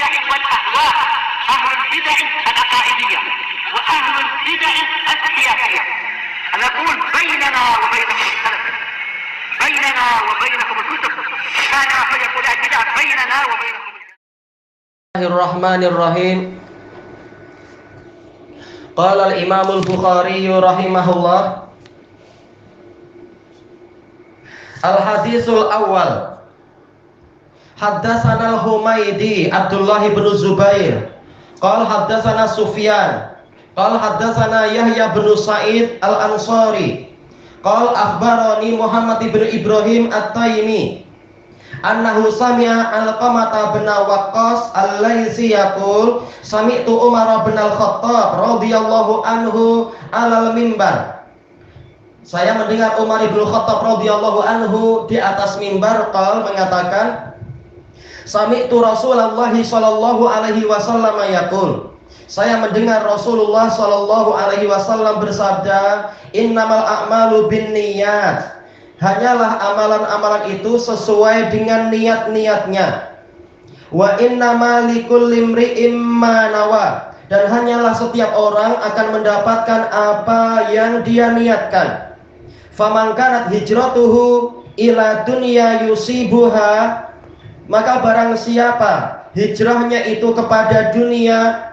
البدع والأهواء، أهل البدع العقائدية وأهل البدع السياسية. نقول بيننا وبينكم السلف، بيننا وبينكم الكتب، كان فيقول البدع بيننا وبينكم. Bismillahirrahmanirrahim. Qala al-Imam al-Bukhari rahimahullah. Al-hadisul awal. Haddatsana al-Humaydi Abdullah bin Zubair. Qala haddatsana Sufyan. Qala haddatsana Yahya bin Sa'id al-Ansari. Qala akhbarani Muhammad bin Ibrahim at-Taimi annahu sami'a Alqamah bin Waqqas al-Laitsi yaqul sami'tu Umar bin Al-Khattab radhiyallahu anhu 'alal mimbar. Saya mendengar Umar bin Khattab radhiyallahu anhu di atas mimbar mengatakan sami'tu Rasulullah sallallahu alaihi wasallam yaqul. Saya mendengar Rasulullah sallallahu alaihi wasallam bersabda, innamal a'malu binniyat. Hanyalah amalan-amalan itu sesuai dengan niat-niatnya. Wa innama likulli imri'in ma nawa. Dan hanyalah setiap orang akan mendapatkan apa yang dia niatkan. Faman kanat hijratuhu ila dunya yusibuha, maka barang siapa hijrahnya itu kepada dunia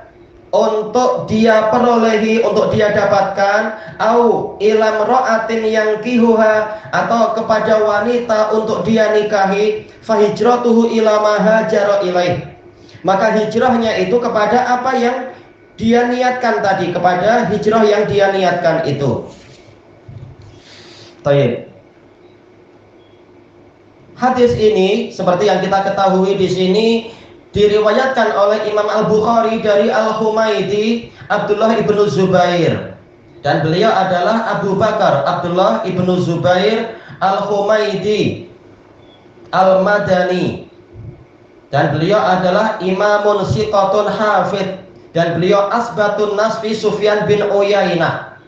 untuk dia perolehi, untuk dia dapatkan, au ilam ra'atin yang kihuha, atau kepada wanita untuk dia nikahi, fahijratuhu ila ma hajara ilaih, maka hijrahnya itu kepada apa yang dia niatkan tadi, kepada hijrah yang dia niatkan itu. Baik. Hadis ini seperti yang kita ketahui di sini diriwayatkan oleh Imam Al-Bukhari dari Al-Humaydi Abdullah ibn Zubair, dan beliau adalah Abu Bakar Abdullah ibn Zubair Al-Humaydi Al-Madani, dan beliau adalah imamun siqatun hafid, dan beliau asbatun nasfi Sufyan bin Uyainah,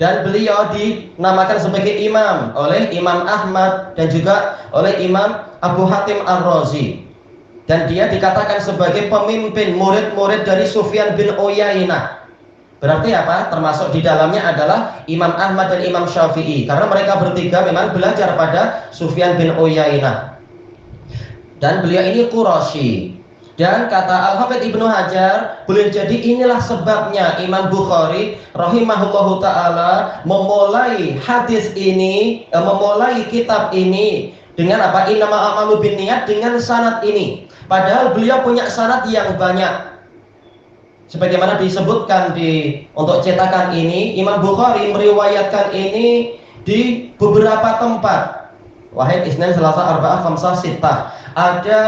dan beliau dinamakan sebagai imam oleh Imam Ahmad dan juga oleh Imam Abu Hatim Ar-Razi. Dan dia dikatakan sebagai pemimpin murid-murid dari Sufyan bin Uyainah. Berarti apa? Termasuk di dalamnya adalah Imam Ahmad dan Imam Syafi'i, karena mereka bertiga memang belajar pada Sufyan bin Uyainah. Dan beliau ini Quraisy. Dan kata Al-Hafidz Ibnu Hajar, boleh jadi inilah sebabnya Imam Bukhari rahimahullahu ta'ala memulai hadis ini, memulai kitab ini dengan apa? Innamal a'malu binniyat, dengan sanad ini. Padahal beliau punya sanad yang banyak. Sebagaimana disebutkan untuk cetakan ini, Imam Bukhari meriwayatkan ini di beberapa tempat. Wahid, Isnin, Selasa, Arba'ah, Khamsah, Sittah. Ada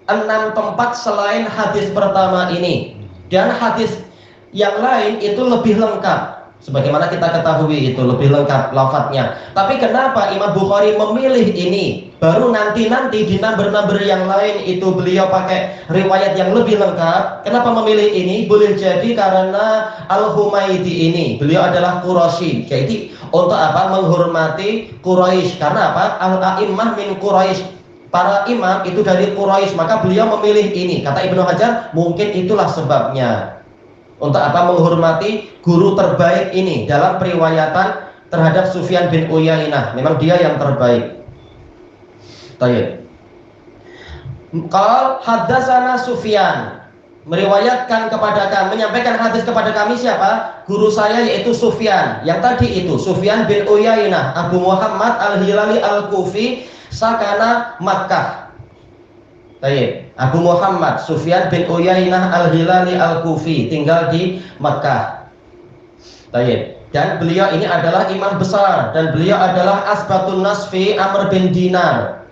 6 tempat selain hadis pertama ini. Dan hadis yang lain itu lebih lengkap. Sebagaimana kita ketahui itu lebih lengkap lafadznya. Tapi kenapa Imam Bukhari memilih ini? Baru nanti di number-number yang lain itu beliau pakai riwayat yang lebih lengkap. Kenapa memilih ini? Boleh jadi karena Al-Humaydi ini beliau adalah Quraisy. Jadi untuk apa? Menghormati Quraisy. Karena apa? Al-a'immah min Quraisy. Para imam itu dari Quraisy, maka beliau memilih ini. Kata Ibnu Hajar, mungkin itulah sebabnya. Untuk apa? Menghormati guru terbaik ini dalam periwayatan terhadap Sufyan bin Uyainah. Memang dia yang terbaik. Baik. Qal haddatsana Sufyan, meriwayatkan kepada kami, menyampaikan hadis kepada kami siapa? Guru saya yaitu Sufyan. Yang tadi itu Sufyan bin Uyainah Abu Muhammad Al-Hilali Al-Kufi, sakana Makkah. Baik. Abu Muhammad Sufyan bin Uyainah Al-Hilali Al-Kufi, tinggal di Makkah. Baik. Dan beliau ini adalah imam besar, dan beliau adalah asbatun nasfi Amr bin Dinar.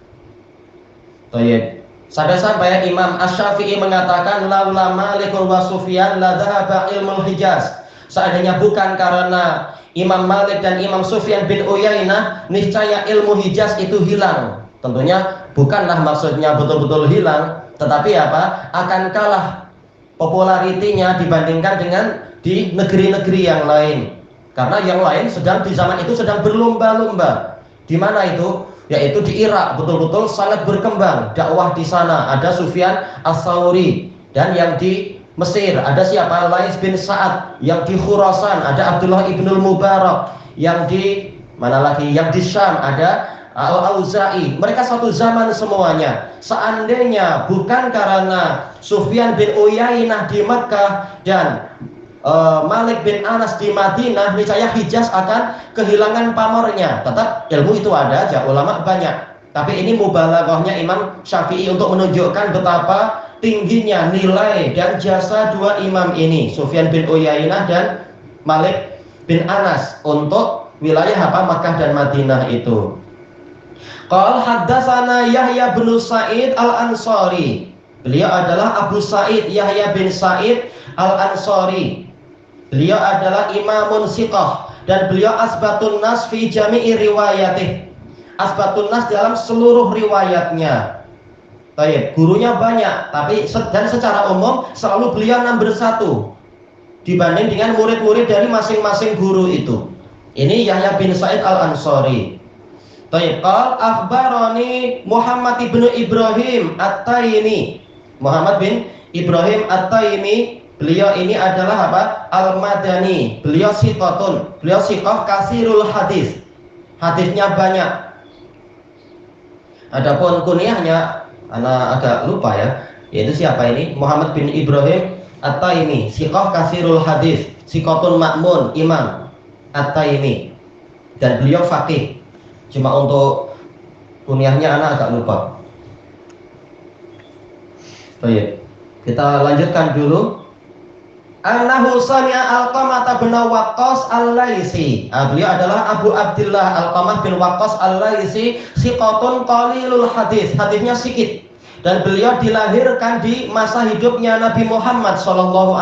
Baik. Sampai Imam Asy-Syafi'i mengatakan laula Malikun wa Sufyan la dhahaba ilmul Hijaz. Seandainya bukan karena Imam Malik dan Imam Sufyan bin Uyainah, niscaya ilmu Hijaz itu hilang. Tentunya bukanlah maksudnya betul-betul hilang, tetapi apa? Akan kalah popularitinya dibandingkan dengan di negeri-negeri yang lain. Karena yang lain sedang di zaman itu sedang berlomba-lomba. Di mana itu? Yaitu di Irak, betul-betul sangat berkembang dakwah di sana. Ada Sufyan Ats-Tsauri Dan yang di Mesir ada siapa? Lais bin Sa'ad. Yang di Khurasan ada Abdullah ibnul Mubarak. Yang di mana lagi? Yang di Syam ada Al-Auza'i. Mereka satu zaman semuanya. Seandainya bukan karena Sufyan bin Uyainah di Mekah dan Malik bin Anas di Madinah, niscaya Hijaz akan kehilangan pamornya. Tetap ilmu itu ada aja, ulama banyak. Tapi ini mubalaghahnya Imam Syafi'i untuk menunjukkan betapa tingginya nilai dan jasa dua imam ini, Sufyan bin Uyainah dan Malik bin Anas, untuk wilayah Makkah dan Madinah itu. Qala haddatsana Yahya bin Sa'id Al-Ansari. Beliau adalah Abu Sa'id Yahya bin Sa'id Al-Ansari. Beliau adalah imamun siqah dan beliau asbatun nas fi jami'i riwayatih. Asbatun nas dalam seluruh riwayatnya. Baik, gurunya banyak, tapi dan secara umum selalu beliau nomor 1 dibanding dengan murid-murid dari masing-masing guru itu. Ini Yahya bin Sa'id Al-Ansari. Baik, qal akhbarani Muhammad ibnu Ibrahim At-Taimi. Muhammad bin Ibrahim At-Taimi, beliau ini adalah apa? Al-Madani. Beliau siqatun. Beliau siqah kasirul hadis. Hadisnya banyak. Adapun kunyahnya ana agak lupa ya. Yaitu siapa ini? Muhammad bin Ibrahim At-Taimi, siqah kasirul hadis, siqatun ma'mun, imam At-Taimi. Dan beliau faqih. Cuma untuk kunyahnya anak agak lupa. Baik, kita lanjutkan dulu. Annahu sami'a Alqamah bin Waqqas Al-Laisi. Beliau adalah Abu Abdullah Alqamah bin Waqqas Al-Laisi, siqatun qalilul hadis. Hadisnya sedikit. Dan beliau dilahirkan di masa hidupnya Nabi Muhammad SAW.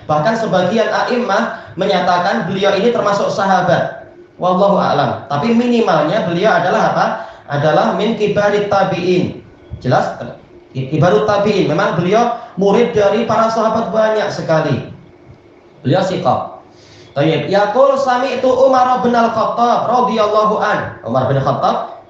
Bahkan sebagian a'immah menyatakan beliau ini termasuk sahabat. Wallahu a'lam. Tapi minimalnya beliau adalah apa? Adalah min kibarit tabi'in. Jelas? Kibarut tabi'in. Memang beliau murid dari para sahabat banyak sekali. Beliau siqah. Tayyib. Yaqul sami'tu Umar bin Al-Khattab radhiyallahu an. Umar bin Khattab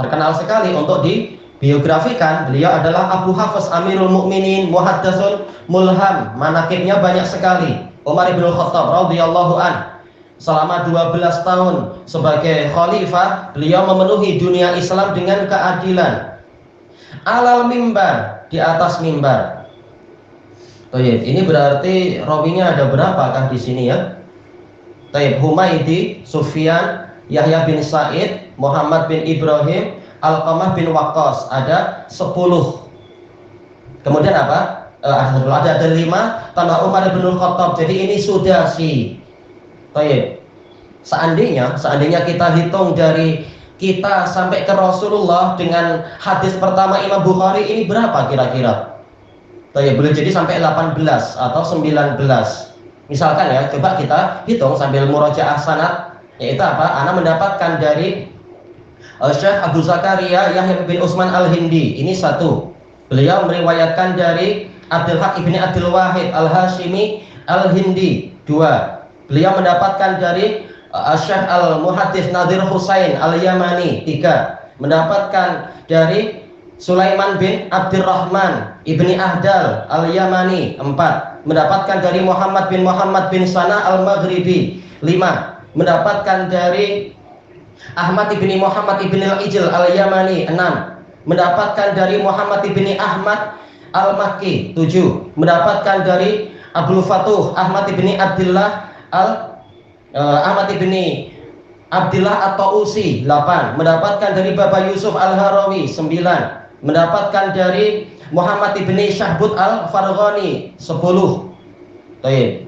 terkenal sekali untuk dibiografikan. Beliau adalah Abu Hafiz Amirul Mukminin, muhaddatsun mulham. Manaqibnya banyak sekali. Umar bin Khattab radhiyallahu an. Selama 12 tahun sebagai khalifah, beliau memenuhi dunia Islam dengan keadilan. Alal mimbar, di atas mimbar. Tayyib, ini berarti rawinya ada berapakah di sini ya? Tayyib, Humaydi, Sufyan, Yahya bin Sa'id, Muhammad bin Ibrahim, Alqamah bin Waqqas, ada 10. Kemudian apa? Ada 5 tambah Umar bin Khattab. Jadi ini sudah Baik. Seandainya kita hitung dari kita sampai ke Rasulullah dengan hadis pertama Imam Bukhari, ini berapa kira-kira? Baik, boleh jadi sampai 18 atau 19. Misalkan ya, coba kita hitung sambil murojaah sanad, yaitu apa? Ana mendapatkan dari Syekh Abu Zakaria Yahya bin Utsman Al-Hindi, ini 1. Beliau meriwayatkan dari Abdul Haq ibni Abdul Wahid Al-Hashimi Al-Hindi, 2. Beliau mendapatkan dari Syekh Al-Muhaddits Nadir Husain Al-Yamani, 3. Mendapatkan dari Sulaiman bin Abdurrahman Ibni Ahdal Al-Yamani, 4. Mendapatkan dari Muhammad bin Sana Al-Maghribi, 5. Mendapatkan dari Ahmad ibni Muhammad ibni Al-Ijl Al-Yamani, 6. Mendapatkan dari Muhammad ibni Ahmad Al-Makki, 7. Mendapatkan dari Abdul Fatuh Ahmad ibni Abdullah Ahmad ibni Abdullah At-Tausi, 8. Mendapatkan dari Bapak Yusuf Al-Harawi, 9. Mendapatkan dari Muhammad ibni Syahbud Al-Farghani, 10.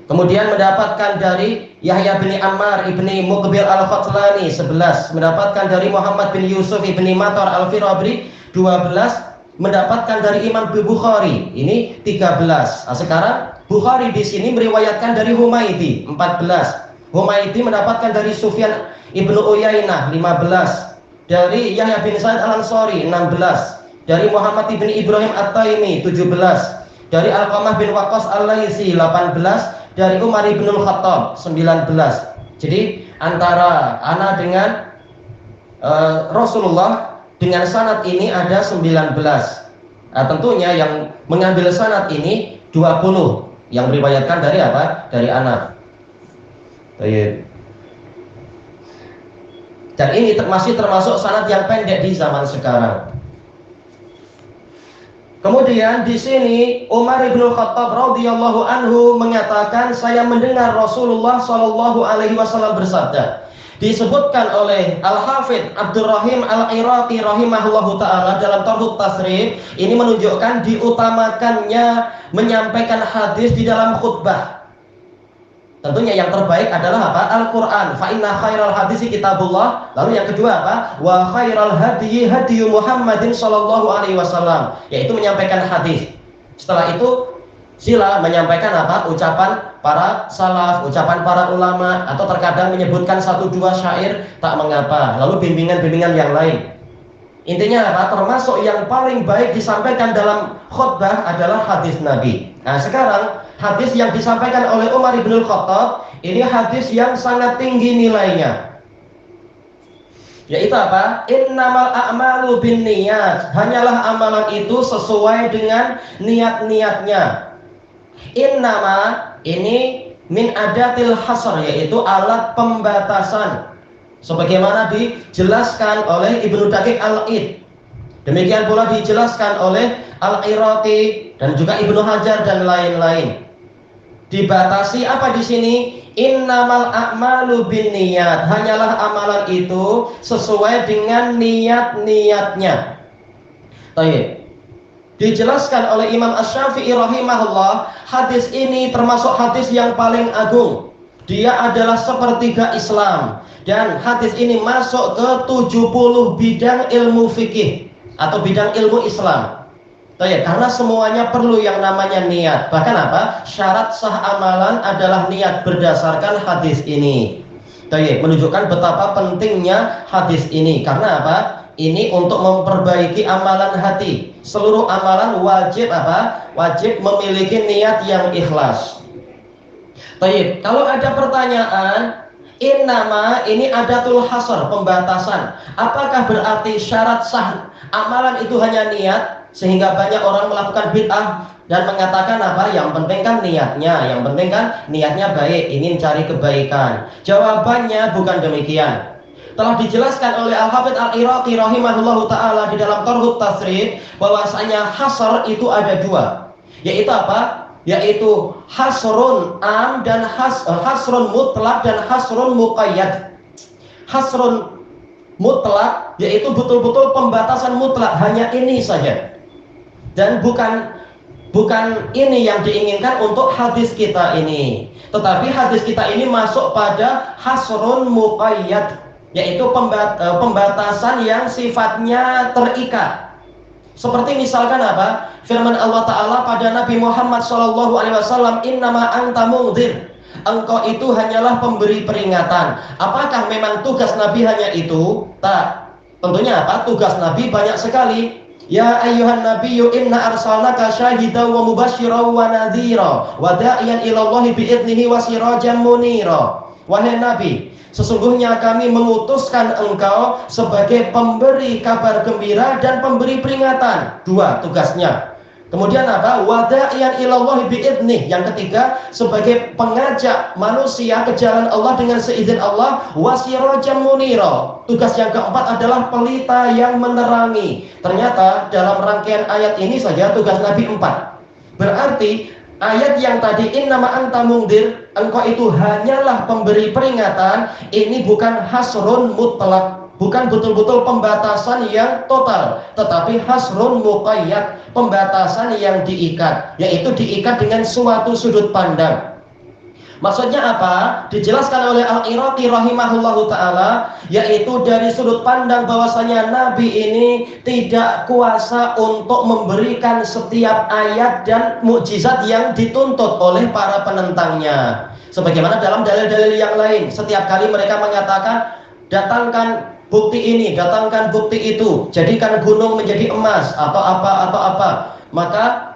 Kemudian mendapatkan dari Yahya bin Ammar ibni Muqbil Al-Fatlani, 11. Mendapatkan dari Muhammad bin Yusuf ibni Matar Al-Firabri, 12. Mendapatkan dari Imam Bukhari, ini 13. Nah, sekarang Bukhari di sini meriwayatkan dari Humaydi, 14. Humaydi mendapatkan dari Sufyan ibnu Uyainah, 15. Dari Yahya bin Sa'id Al-Ansari, 16. Dari Muhammad ibn Ibrahim At-Taimi, 17. Dari Alqamah bin Waqqas Al-Laisi, 18. Dari Umar ibn Khattab, 19. Jadi antara ana dengan Rasulullah dengan sanad ini ada 19. Nah, tentunya yang mengambil sanad ini 20 yang meriwayatkan dari apa? Dari Anas. Baik. Dan ini masih termasuk sanad yang pendek di zaman sekarang. Kemudian di sini Umar bin Khattab radhiyallahu anhu mengatakan, saya mendengar Rasulullah shallallahu alaihi wasallam bersabda. Disebutkan oleh Al-Hafidz Abdurrahim Al-Iraqi rahimahullahu taala dalam Tarhut Tasrif, ini menunjukkan diutamakannya menyampaikan hadis di dalam khutbah. Tentunya yang terbaik adalah apa? Al-Quran. Fa inna khairal hadisi kitabullah. Lalu yang kedua apa? Wa khairal hadiyi hadiyu Muhammadin sallallahu alaihi wasallam, yaitu menyampaikan hadis. Setelah itu sila menyampaikan apa? Ucapan para salaf, ucapan para ulama, atau terkadang menyebutkan 1-2 syair, tak mengapa. Lalu bimbingan-bimbingan yang lain. Intinya apa? Termasuk yang paling baik disampaikan dalam khutbah adalah hadis Nabi. Nah, sekarang hadis yang disampaikan oleh Umar bin Khattab ini hadis yang sangat tinggi nilainya. Yaitu apa? Innamal a'malu binniyat. Hanyalah amalan itu sesuai dengan niat-niatnya. Innama ini min adatil hasr, yaitu alat pembatasan. Sebagaimana dijelaskan oleh Ibnu Daqiq Al-Id. Demikian pula dijelaskan oleh Al-Iraqi dan juga Ibnu Hajar dan lain-lain. Dibatasi apa di sini? Innamal a'malu binniyat. Hanyalah amalan itu sesuai dengan niat-niatnya. Baik. Dijelaskan oleh Imam Asy-Syafi'i rahimahullah, hadis ini termasuk hadis yang paling agung. Dia adalah sepertiga Islam. Dan hadis ini masuk ke 70 bidang ilmu fikih atau bidang ilmu Islam. Karena semuanya perlu yang namanya niat. Bahkan apa? Syarat sah amalan adalah niat berdasarkan hadis ini. Menunjukkan betapa pentingnya hadis ini. Karena apa? Ini untuk memperbaiki amalan hati. Seluruh amalan wajib apa? Wajib memiliki niat yang ikhlas. Kalau ada pertanyaan, innama ini adatul hasr, pembatasan. Apakah berarti syarat sah amalan itu hanya niat, sehingga banyak orang melakukan bid'ah dan mengatakan apa? Yang penting kan niatnya, yang penting kan niatnya baik, ingin cari kebaikan. Jawabannya bukan demikian. Telah dijelaskan oleh Al-Hafidz Al-Iraqi rahimahullahu ta'ala di dalam Tarhut Tasrif, bahwasanya hasr itu ada 2. Yaitu apa? Yaitu hasrun am dan hasrun mutlak dan hasrun muqayyad. Hasrun mutlak yaitu betul-betul pembatasan mutlak, hanya ini saja. Dan bukan ini yang diinginkan untuk hadis kita ini. Tetapi hadis kita ini masuk pada hasrun muqayyad, yaitu pembatasan yang sifatnya terikat. Seperti misalkan apa? Firman Allah Ta'ala pada Nabi Muhammad SAW, innama anta mungdzir. Engkau itu hanyalah pemberi peringatan. Apakah memang tugas Nabi hanya itu? Tak. Tentunya apa? Tugas Nabi banyak sekali. Ya ayyuhan nabiyyu inna arsalnaka syahidan wa mubasysyiran wa nadhira wa da'iyan ila Allahi bi'idnihi wa sirajan munira. Wahai Nabi, sesungguhnya kami mengutuskan engkau sebagai pemberi kabar gembira dan pemberi peringatan. 2 tugasnya. Kemudian apa? Wada'iyan ilallahi bi'idnih. Yang ketiga, sebagai pengajak manusia ke jalan Allah dengan seizin Allah. Wasirajan munira. Tugas yang keempat adalah pelita yang menerangi. Ternyata dalam rangkaian ayat ini saja tugas Nabi 4. Berarti ayat yang tadi innama anta mungdir, engkau itu hanyalah pemberi peringatan, ini bukan hasrun mutlak, bukan betul-betul pembatasan yang total, tetapi hasrun muqayyad, pembatasan yang diikat, yaitu diikat dengan suatu sudut pandang. Maksudnya apa? Dijelaskan oleh Al-Iraqi rahimahullahu ta'ala, yaitu dari sudut pandang bahwasanya Nabi ini tidak kuasa untuk memberikan setiap ayat dan mukjizat yang dituntut oleh para penentangnya. Sebagaimana dalam dalil-dalil yang lain, setiap kali mereka mengatakan datangkan bukti ini, datangkan bukti itu, jadikan gunung menjadi emas atau apa, maka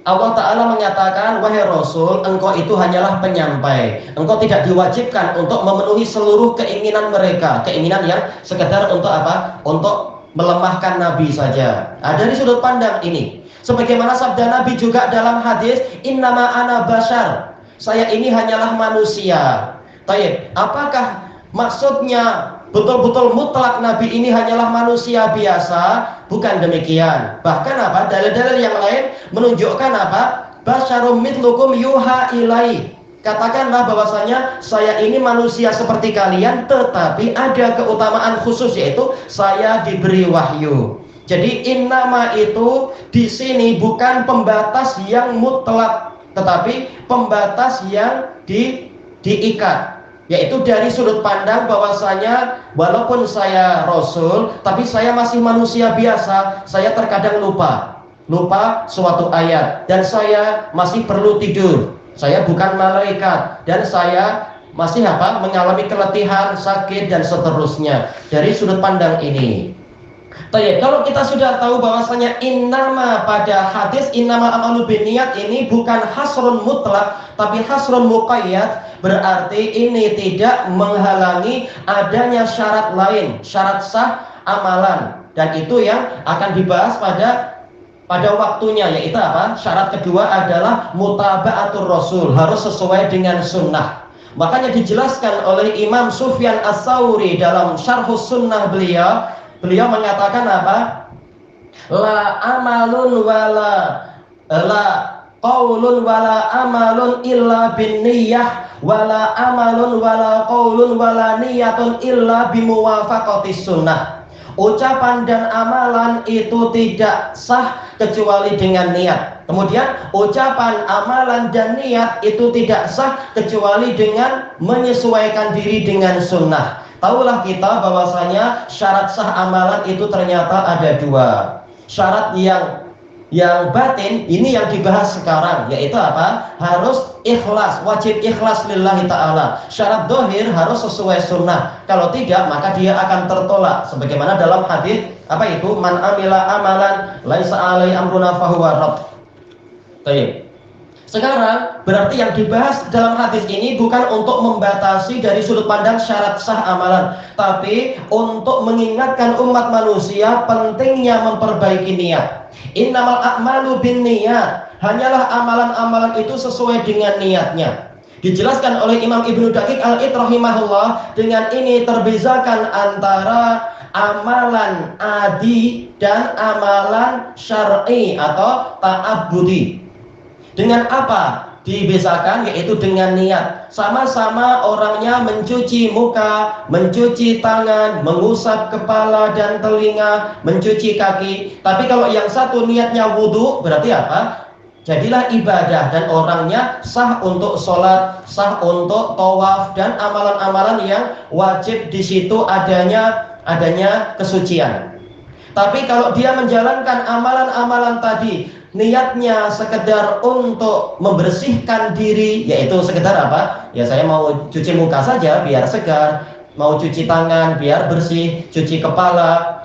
Allah Ta'ala menyatakan, wahai Rasul, engkau itu hanyalah penyampai. Engkau tidak diwajibkan untuk memenuhi seluruh keinginan mereka. Keinginan yang sekedar untuk apa? Untuk melemahkan Nabi saja. Nah, dari sudut pandang ini, sebagaimana sabda Nabi juga dalam hadis, innama ana bashar, saya ini hanyalah manusia. Taib, apakah maksudnya betul-betul mutlak Nabi ini hanyalah manusia biasa? Bukan demikian. Bahkan apa? Dalil-dalil yang lain menunjukkan apa? Basyarum mitlukum yuha ilai. Katakanlah bahwasanya saya ini manusia seperti kalian, tetapi ada keutamaan khusus, yaitu saya diberi wahyu. Jadi innama itu di sini bukan pembatas yang mutlak, tetapi pembatas yang diikat. Yaitu dari sudut pandang bahwasanya walaupun saya rasul, tapi saya masih manusia biasa. Saya terkadang lupa suatu ayat, dan saya masih perlu tidur. Saya bukan malaikat, dan saya masih mengalami keletihan, sakit, dan seterusnya. Dari sudut pandang ini. Tayyib, kalau kita sudah tahu bahwasanya innama pada hadis innama amalu binniyat ini bukan hasrun mutlak, tapi hasrun muqayyad, berarti ini tidak menghalangi adanya syarat lain, syarat sah amalan, dan itu yang akan dibahas pada waktunya, yaitu apa? Syarat kedua adalah mutaba'atur rasul, harus sesuai dengan sunnah. Makanya dijelaskan oleh Imam Sufyan Ats-Tsauri dalam Syarhus Sunnah beliau mengatakan apa? La amalun wala la qaulun wala amalun illa binniyah wala amalun wala qaulun wala niyatun illa bimuwafaqatis sunnah. Ucapan dan amalan itu tidak sah kecuali dengan niat. Kemudian ucapan, amalan, dan niat itu tidak sah kecuali dengan menyesuaikan diri dengan sunnah. Tahulah kita bahwasanya syarat sah amalan itu ternyata ada dua. Syarat yang batin ini yang dibahas sekarang, yaitu apa? Harus ikhlas, wajib ikhlas lillahi ta'ala. Syarat dohir harus sesuai sunnah. Kalau tidak, maka dia akan tertolak. Sebagaimana dalam hadis apa itu? Man amila amalan laisa alai amruna fahuwa rad. Baik. Sekarang berarti yang dibahas dalam hadis ini bukan untuk membatasi dari sudut pandang syarat sah amalan, tapi untuk mengingatkan umat manusia pentingnya memperbaiki niat. Innamal a'malu binniyat, hanyalah amalan-amalan itu sesuai dengan niatnya. Dijelaskan oleh Imam Ibnu Daqiq Al-Id rahimahullah, dengan ini terbezakan antara amalan adi dan amalan syar'i atau ta'abbudi. Dengan apa dibezakan? Yaitu dengan niat. Sama-sama orangnya mencuci muka, mencuci tangan, mengusap kepala dan telinga, mencuci kaki. Tapi kalau yang satu niatnya wudhu, berarti apa? Jadilah ibadah, dan orangnya sah untuk sholat, sah untuk tawaf, dan amalan-amalan yang wajib di situ adanya kesucian. Tapi kalau dia menjalankan amalan-amalan tadi, niatnya sekedar untuk membersihkan diri, yaitu sekedar apa? Ya saya mau cuci muka saja biar segar, mau cuci tangan biar bersih, cuci kepala,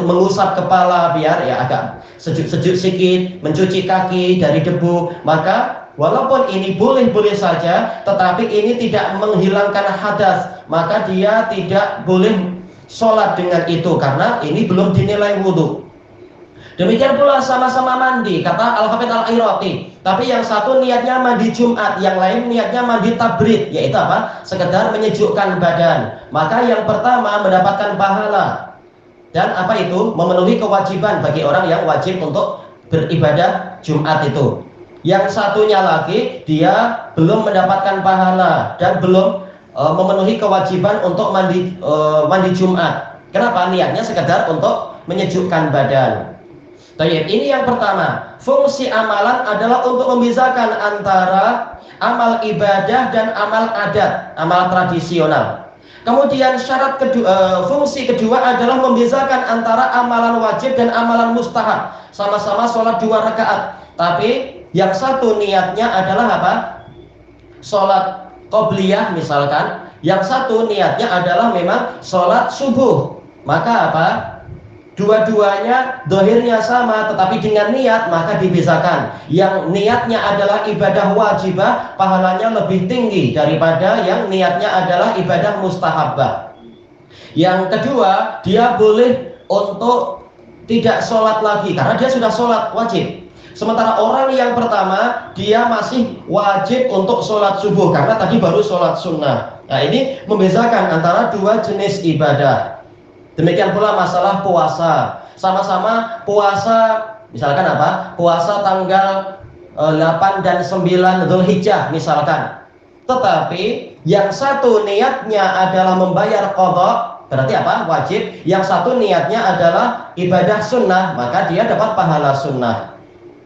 mengusap kepala biar ya agak sejuk-sejuk sedikit, mencuci kaki dari debu, maka walaupun ini boleh-boleh saja, tetapi ini tidak menghilangkan hadas, maka dia tidak boleh sholat dengan itu karena ini belum dinilai wudhu. Demikian pula sama-sama mandi, kata Al-Hafidz Al-Iraqi. Tapi yang satu niatnya mandi Jumat, yang lain niatnya mandi tabrid, yaitu apa? Sekedar menyejukkan badan. Maka yang pertama mendapatkan pahala, dan apa itu? Memenuhi kewajiban bagi orang yang wajib untuk beribadah Jumat itu. Yang satunya lagi, dia belum mendapatkan pahala dan belum memenuhi kewajiban untuk mandi Jumat. Kenapa? Niatnya sekedar untuk menyejukkan badan. Baik, ini yang pertama. Fungsi amalan adalah untuk membedakan antara amal ibadah dan amal adat, amal tradisional. Kemudian fungsi kedua adalah membedakan antara amalan wajib dan amalan mustahab. Sama-sama sholat 2 rakaat, tapi yang satu niatnya adalah apa? Sholat qobliyah misalkan. Yang satu niatnya adalah memang sholat subuh. Maka apa? Dua-duanya dohirnya sama, tetapi dengan niat maka dibedakan. Yang niatnya adalah ibadah wajibah, pahalanya lebih tinggi daripada yang niatnya adalah ibadah mustahabah. Yang kedua, dia boleh untuk tidak sholat lagi karena dia sudah sholat wajib. Sementara orang yang pertama dia masih wajib untuk sholat subuh karena tadi baru sholat sunnah. Nah ini membedakan antara dua jenis ibadah. Demikian pula masalah puasa. Sama-sama puasa, misalkan apa? Puasa tanggal 8 dan 9 Dzulhijjah misalkan. Tetapi yang satu niatnya adalah membayar qadha, berarti apa? Wajib. Yang satu niatnya adalah ibadah sunnah, maka dia dapat pahala sunnah.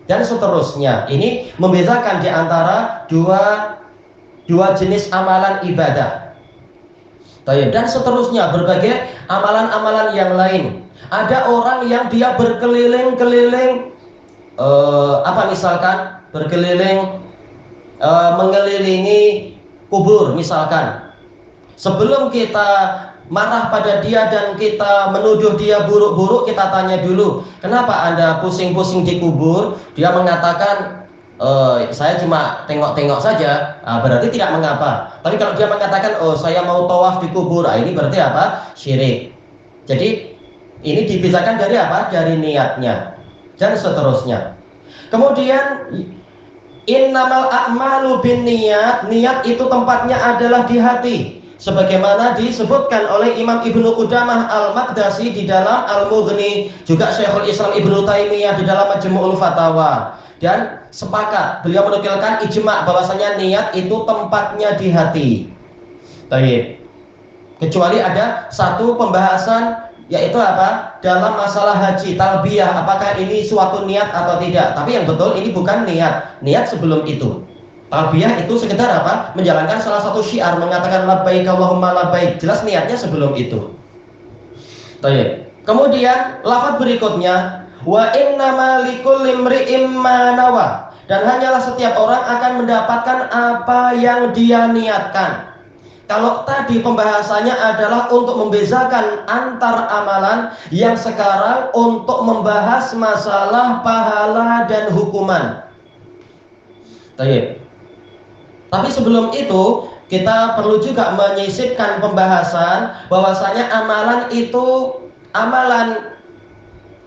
Dan seterusnya. Ini membedakan di antara dua jenis amalan ibadah. Dan seterusnya berbagai amalan-amalan yang lain. Ada orang yang dia berkeliling-keliling misalkan berkeliling mengelilingi kubur misalkan. Sebelum kita marah pada dia dan kita menuduh dia buruk-buruk, kita tanya dulu, kenapa Anda pusing-pusing di kubur? Dia mengatakan, saya cuma tengok-tengok saja. Berarti tidak mengapa. Tapi kalau dia mengatakan, saya mau tawaf di kubur, ini berarti apa? Syirik. Jadi ini dipisahkan dari apa? Dari niatnya dan seterusnya. Kemudian innamal a'malu binniyat, niat itu tempatnya adalah di hati. Sebagaimana disebutkan oleh Imam Ibnu Qudamah Al-Maqdasi di dalam Al-Mughni, juga Syekhul Islam Ibnu Taimiyah di dalam Majmu'ul Fatawa. Dan sepakat, beliau menukilkan ijma' bahwasanya niat itu tempatnya di hati. Baik. Kecuali ada satu pembahasan, yaitu apa? Dalam masalah haji, talbiyah, apakah ini suatu niat atau tidak. Tapi yang betul ini bukan niat. Niat sebelum itu. Talbiyah itu sekedar apa? Menjalankan salah satu syiar, mengatakan labbaik Allahumma labbaik. Jelas niatnya sebelum itu. Baik. Kemudian lafaz berikutnya, wa innama likulli imri'in ma nawa, dan hanyalah setiap orang akan mendapatkan apa yang dia niatkan. Kalau tadi pembahasannya adalah untuk membezakan antar amalan, yang sekarang untuk membahas masalah pahala dan hukuman. Baik. Tapi sebelum itu kita perlu juga menyisipkan pembahasan bahwasanya amalan itu, amalan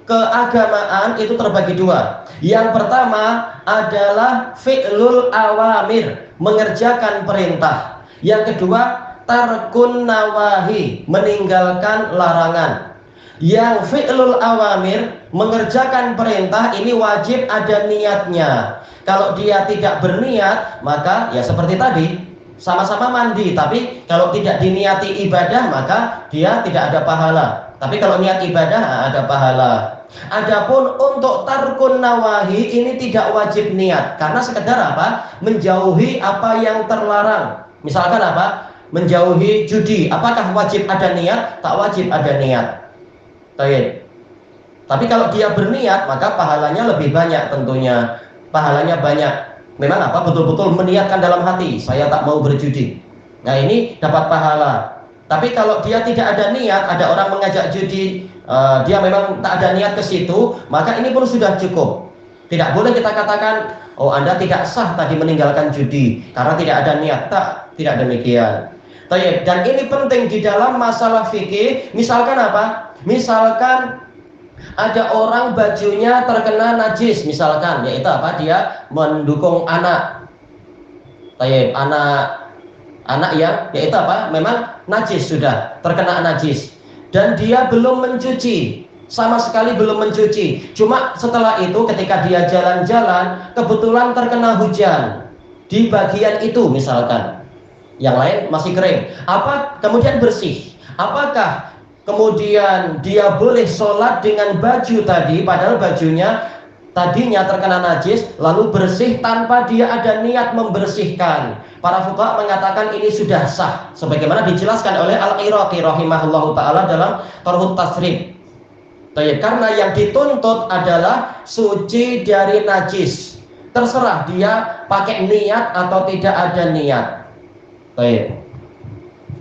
keagamaan itu terbagi dua. Yang pertama adalah fi'lul awamir, mengerjakan perintah. Yang kedua tarkun nawahi, meninggalkan larangan. Yang fi'lul awamir, mengerjakan perintah, ini wajib ada niatnya. Kalau dia tidak berniat, maka ya seperti tadi, sama-sama mandi, tapi kalau tidak diniati ibadah, maka dia tidak ada pahala. Tapi kalau niat ibadah, ada pahala. Adapun untuk tarkun nawahi, ini tidak wajib niat, karena sekedar apa? Menjauhi apa yang terlarang. Misalkan apa? Menjauhi judi, apakah wajib ada niat? Tak wajib ada niat. Baik. Tapi kalau dia berniat, maka pahalanya lebih banyak tentunya. Pahalanya banyak. Memang apa? Betul-betul meniatkan dalam hati, saya tak mau berjudi. Nah ini dapat pahala. Tapi kalau dia tidak ada niat, ada orang mengajak judi, dia memang tak ada niat ke situ, maka ini pun sudah cukup. Tidak boleh kita katakan, oh Anda tidak sah tadi meninggalkan judi karena tidak ada niat. Tidak demikian. Dan ini penting di dalam masalah fikih. Misalkan apa? Misalkan ada orang bajunya terkena najis, misalkan, yaitu apa? Dia mendukung anak, anak yang yaitu apa? Memang najis, sudah terkena najis, dan dia belum mencuci, sama sekali belum mencuci. Cuma setelah itu ketika dia jalan-jalan, kebetulan terkena hujan di bagian itu, misalkan, yang lain masih kering. Apa kemudian bersih? Apakah kemudian dia boleh sholat dengan baju tadi, padahal bajunya tadinya terkena najis, lalu bersih tanpa dia ada niat membersihkan? Para fuqaha mengatakan ini sudah sah, sebagaimana dijelaskan oleh Al-Iraqi rahimahullahu ta'ala dalam Tarhut Tasrib. Karena yang dituntut adalah suci dari najis. Terserah dia pakai niat atau tidak ada niat.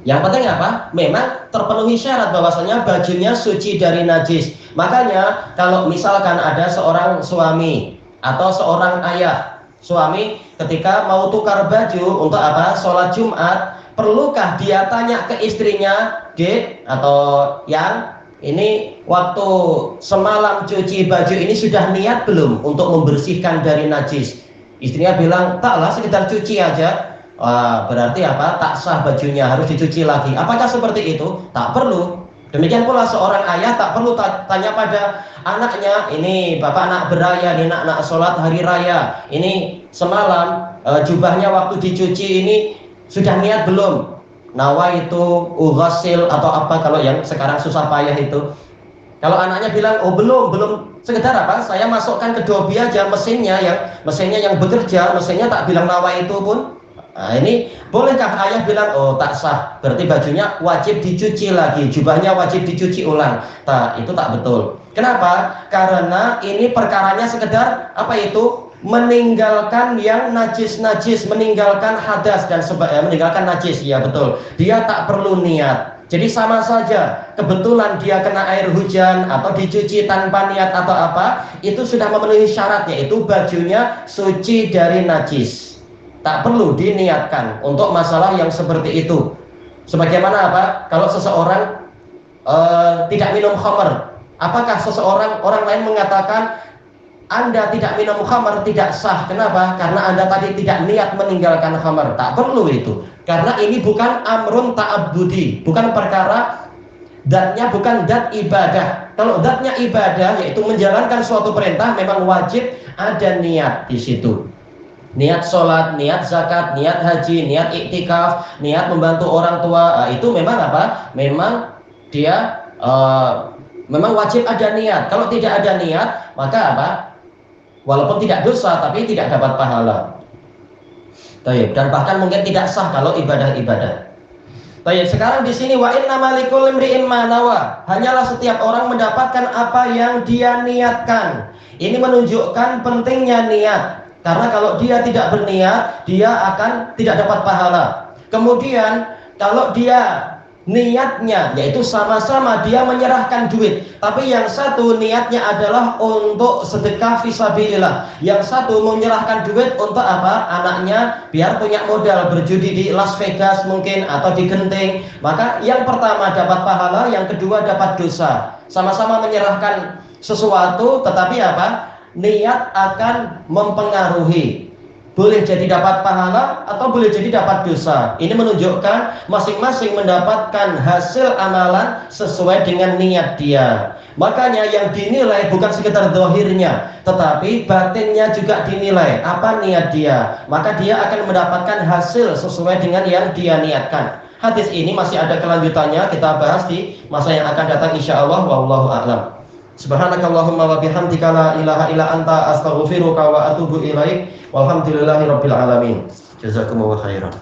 Yang penting apa? Memang terpenuhi syarat bahwasanya bajunya suci dari najis. Makanya kalau misalkan ada seorang suami atau seorang ayah, suami ketika mau tukar baju untuk apa? Sholat Jumat, perlukah dia tanya ke istrinya, "Dek," atau "Yang," ini waktu semalam cuci baju ini sudah niat belum untuk membersihkan dari najis? Istrinya bilang, taklah sekedar cuci aja. Wah, berarti apa? Tak sah bajunya, harus dicuci lagi. Apakah seperti itu? Tak perlu. Demikian pula seorang ayah tak perlu tanya pada anaknya, ini bapak nak beraya, ini nak sholat hari raya, ini semalam jubahnya waktu dicuci ini sudah niat belum? Nawa itu ughasil atau apa kalau yang sekarang susah payah itu. Kalau anaknya bilang, oh belum, sekedar apa? Saya masukkan ke dobi aja mesinnya yang bekerja, mesinnya tak bilang nawa itu pun. Nah, ini bolehkah ayah bilang, oh tak sah, berarti bajunya wajib dicuci lagi, jubahnya wajib dicuci ulang? Tak, itu tak betul. Kenapa? Karena ini perkaranya sekedar apa itu? Meninggalkan yang najis-najis, meninggalkan hadas dan meninggalkan najis, ya betul. Dia tak perlu niat. Jadi sama saja, kebetulan dia kena air hujan atau dicuci tanpa niat atau apa, itu sudah memenuhi syarat, yaitu bajunya suci dari najis. Tak perlu diniatkan untuk masalah yang seperti itu. Sebagaimana apa? Kalau seseorang tidak minum khamr, apakah orang lain mengatakan Anda tidak minum khamr tidak sah? Kenapa? Karena Anda tadi tidak niat meninggalkan khamr. Tak perlu itu. Karena ini bukan amrun ta'abbudi, bukan perkara datnya bukan dat ibadah. Kalau datnya ibadah, yaitu menjalankan suatu perintah, memang wajib ada niat di situ. Niat sholat, niat zakat, niat haji, niat iktikaf, niat membantu orang tua, itu memang apa? Memang dia memang wajib ada niat. Kalau tidak ada niat, maka apa? Walaupun tidak dosa, tapi tidak dapat pahala. Baik, dan bahkan mungkin tidak sah kalau ibadah-ibadah. Baik, sekarang di sini wa innamal likulli imri'in ma nawa. Hanyalah setiap orang mendapatkan apa yang dia niatkan. Ini menunjukkan pentingnya niat. Karena kalau dia tidak berniat, dia akan tidak dapat pahala. Kemudian kalau dia niatnya, yaitu sama-sama dia menyerahkan duit, tapi yang satu niatnya adalah untuk sedekah fisabilillah, yang satu menyerahkan duit untuk apa? Anaknya biar punya modal berjudi di Las Vegas mungkin atau di Genting, maka yang pertama dapat pahala, yang kedua dapat dosa. Sama-sama menyerahkan sesuatu, tetapi apa? Niat akan mempengaruhi. Boleh jadi dapat pahala atau boleh jadi dapat dosa. Ini menunjukkan masing-masing mendapatkan hasil amalan sesuai dengan niat dia. Makanya yang dinilai bukan sekedar zahirnya, tetapi batinnya juga dinilai. Apa niat dia? Maka dia akan mendapatkan hasil sesuai dengan yang dia niatkan. Hadis ini masih ada kelanjutannya, kita bahas di masa yang akan datang insyaallah. Wallahu a'lam. Subhanakallahumma wa bihamdika la ilaha illa anta astaghfiruka wa atubu ilaik. Walhamdulillahirabbil alamin. Jazakumullahu khairan.